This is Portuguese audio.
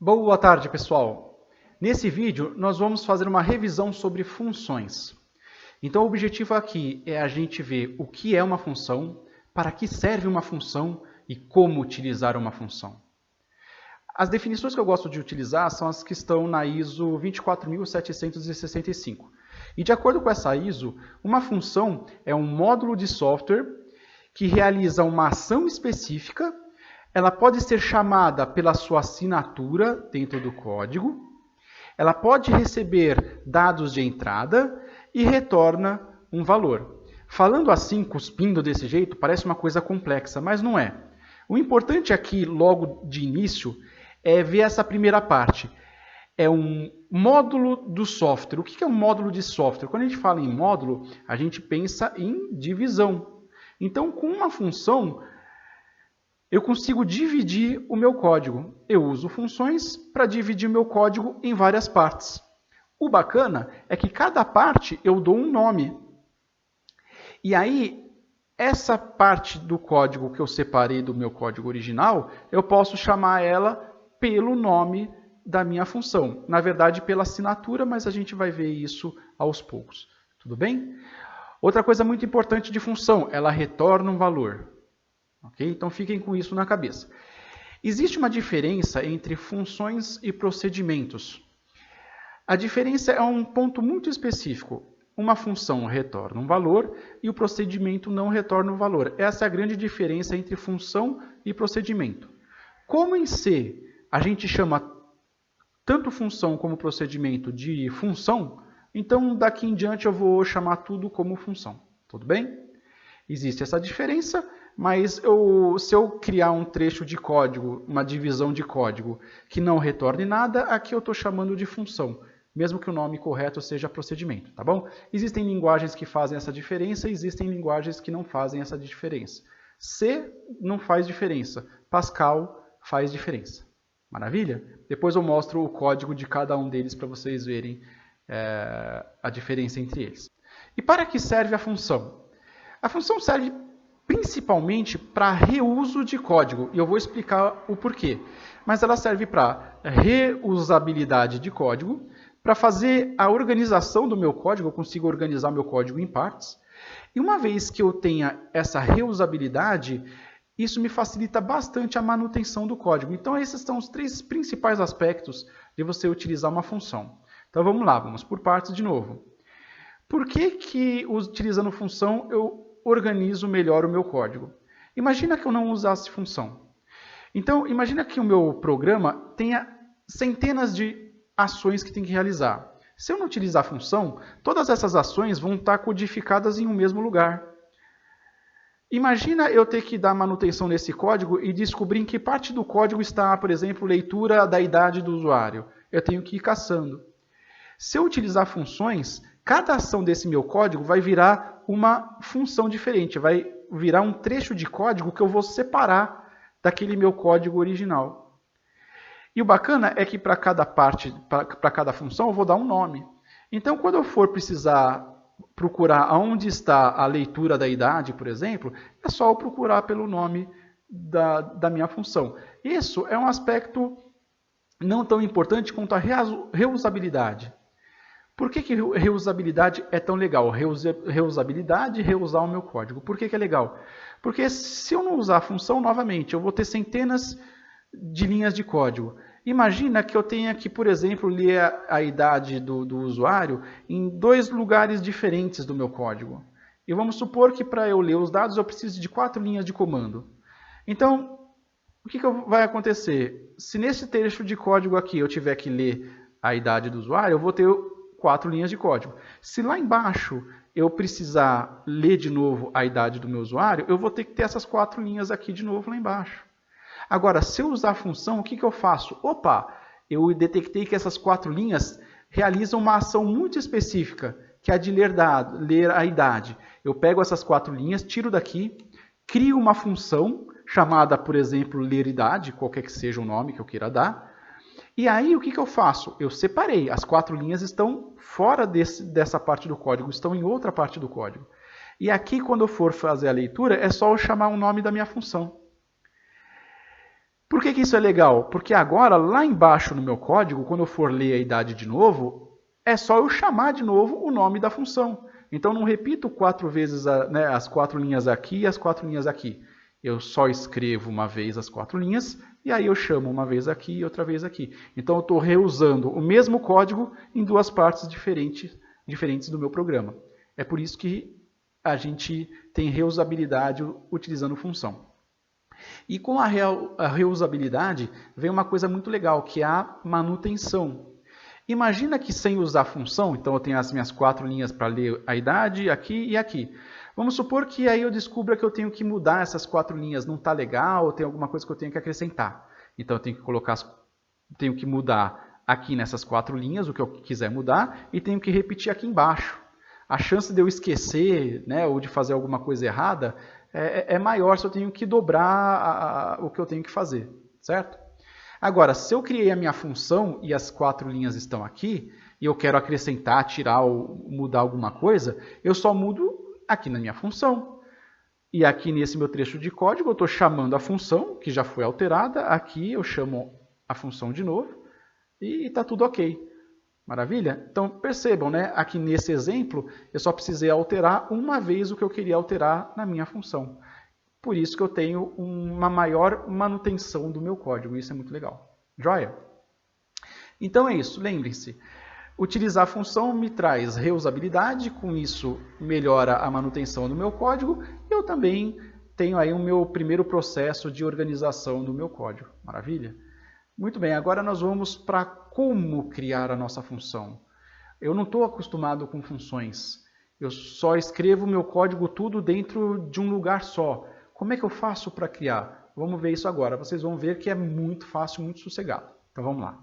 Boa tarde, pessoal. Nesse vídeo, nós vamos fazer uma revisão sobre funções. Então, o objetivo aqui é a gente ver o que é uma função, para que serve uma função e como utilizar uma função. As definições que eu gosto de utilizar são as que estão na ISO 24765. E de acordo com essa ISO, uma função é um módulo de software que realiza uma ação específica. Ela pode ser chamada pela sua assinatura dentro do código. Ela pode receber dados de entrada e retorna um valor. Falando assim, cuspindo desse jeito, parece uma coisa complexa, mas não é. O importante aqui, logo de início, é ver essa primeira parte. É um módulo do software. O que é um módulo de software? Quando a gente fala em módulo, a gente pensa em divisão. Então, com uma função, eu consigo dividir o meu código. Eu uso funções para dividir o meu código em várias partes. O bacana é que cada parte eu dou um nome. E aí, essa parte do código que eu separei do meu código original, eu posso chamar ela pelo nome da minha função. Na verdade, pela assinatura, mas a gente vai ver isso aos poucos. Tudo bem? Outra coisa muito importante de função, ela retorna um valor. Okay? Então, fiquem com isso na cabeça. Existe uma diferença entre funções e procedimentos. A diferença é um ponto muito específico. Uma função retorna um valor e o procedimento não retorna um valor. Essa é a grande diferença entre função e procedimento. Como em C a gente chama tanto função como procedimento de função, então daqui em diante eu vou chamar tudo como função. Tudo bem? Existe essa diferença, mas se eu criar um trecho de código, uma divisão de código que não retorne nada, aqui eu estou chamando de função, mesmo que o nome correto seja procedimento, tá bom? Existem linguagens que fazem essa diferença, existem linguagens que não fazem essa diferença. C não faz diferença, Pascal faz diferença. Maravilha? Depois eu mostro o código de cada um deles para vocês verem a diferença entre eles. E para que serve a função? A função serve principalmente para reuso de código, e eu vou explicar o porquê. Mas ela serve para reusabilidade de código, para fazer a organização do meu código, eu consigo organizar meu código em partes. E uma vez que eu tenha essa reusabilidade, isso me facilita bastante a manutenção do código. Então, esses são os três principais aspectos de você utilizar uma função. Então, vamos lá, vamos por partes de novo. Por que utilizando função, eu organizo melhor o meu código? Imagina que eu não usasse função. Então, imagina que o meu programa tenha centenas de ações que tem que realizar. Se eu não utilizar função, todas essas ações vão estar codificadas em um mesmo lugar. Imagina eu ter que dar manutenção nesse código e descobrir em que parte do código está, por exemplo, leitura da idade do usuário. Eu tenho que ir caçando. Se eu utilizar funções, cada ação desse meu código vai virar uma função diferente, vai virar um trecho de código que eu vou separar daquele meu código original. E o bacana é que para cada parte, para cada função, eu vou dar um nome. Então, quando eu for precisar procurar onde está a leitura da idade, por exemplo, é só eu procurar pelo nome da minha função. Isso é um aspecto não tão importante quanto a reusabilidade. Por que reusabilidade é tão legal? Reusabilidade, reusar o meu código. Por que é legal? Porque se eu não usar a função, novamente, eu vou ter centenas de linhas de código. Imagina que eu tenha que, por exemplo, ler a idade do usuário em dois lugares diferentes do meu código. E vamos supor que para eu ler os dados eu preciso de 4 linhas de comando. Então, o que vai acontecer? Se nesse trecho de código aqui eu tiver que ler a idade do usuário, eu vou ter 4 linhas de código. Se lá embaixo eu precisar ler de novo a idade do meu usuário, eu vou ter que ter essas 4 linhas aqui de novo lá embaixo. Agora, se eu usar a função, o que eu faço? Opa, eu detectei que essas 4 linhas realizam uma ação muito específica, que é a de ler a idade. Eu pego essas 4 linhas, tiro daqui, crio uma função chamada, por exemplo, ler idade, qualquer que seja o nome que eu queira dar. E aí, o que eu faço? Eu separei. As 4 linhas estão fora dessa parte do código, estão em outra parte do código. E aqui, quando eu for fazer a leitura, é só eu chamar o nome da minha função. Por que isso é legal? Porque agora, lá embaixo no meu código, quando eu for ler a idade de novo, é só eu chamar de novo o nome da função. Então, não repito 4 vezes as 4 linhas aqui e as 4 linhas aqui. Eu só escrevo uma vez as 4 linhas e aí eu chamo uma vez aqui e outra vez aqui. Então, eu estou reusando o mesmo código em 2 partes diferentes do meu programa. É por isso que a gente tem reusabilidade utilizando função. E com a reusabilidade vem uma coisa muito legal, que é a manutenção. Imagina que sem usar função, então eu tenho as minhas 4 linhas para ler a idade, aqui e aqui. Vamos supor que aí eu descubra que eu tenho que mudar essas 4 linhas, não está legal, ou tem alguma coisa que eu tenho que acrescentar. Então eu tenho que mudar aqui nessas 4 linhas, o que eu quiser mudar, e tenho que repetir aqui embaixo. A chance de eu esquecer, né, ou de fazer alguma coisa errada é maior se eu tenho que dobrar o que eu tenho que fazer, certo? Agora, se eu criei a minha função e as 4 linhas estão aqui, e eu quero acrescentar, tirar ou mudar alguma coisa, eu só mudo aqui na minha função. E aqui nesse meu trecho de código eu estou chamando a função, que já foi alterada, aqui eu chamo a função de novo, e está tudo ok. Maravilha? Então percebam, né? Aqui nesse exemplo, eu só precisei alterar uma vez o que eu queria alterar na minha função. Por isso que eu tenho uma maior manutenção do meu código. Isso é muito legal. Joia? Então é isso. Lembrem-se, utilizar a função me traz reusabilidade, com isso melhora a manutenção do meu código. E eu também tenho aí o meu primeiro processo de organização do meu código. Maravilha? Muito bem, agora nós vamos para como criar a nossa função. Eu não estou acostumado com funções. Eu só escrevo o meu código tudo dentro de um lugar só. Como é que eu faço para criar? Vamos ver isso agora. Vocês vão ver que é muito fácil, muito sossegado. Então vamos lá.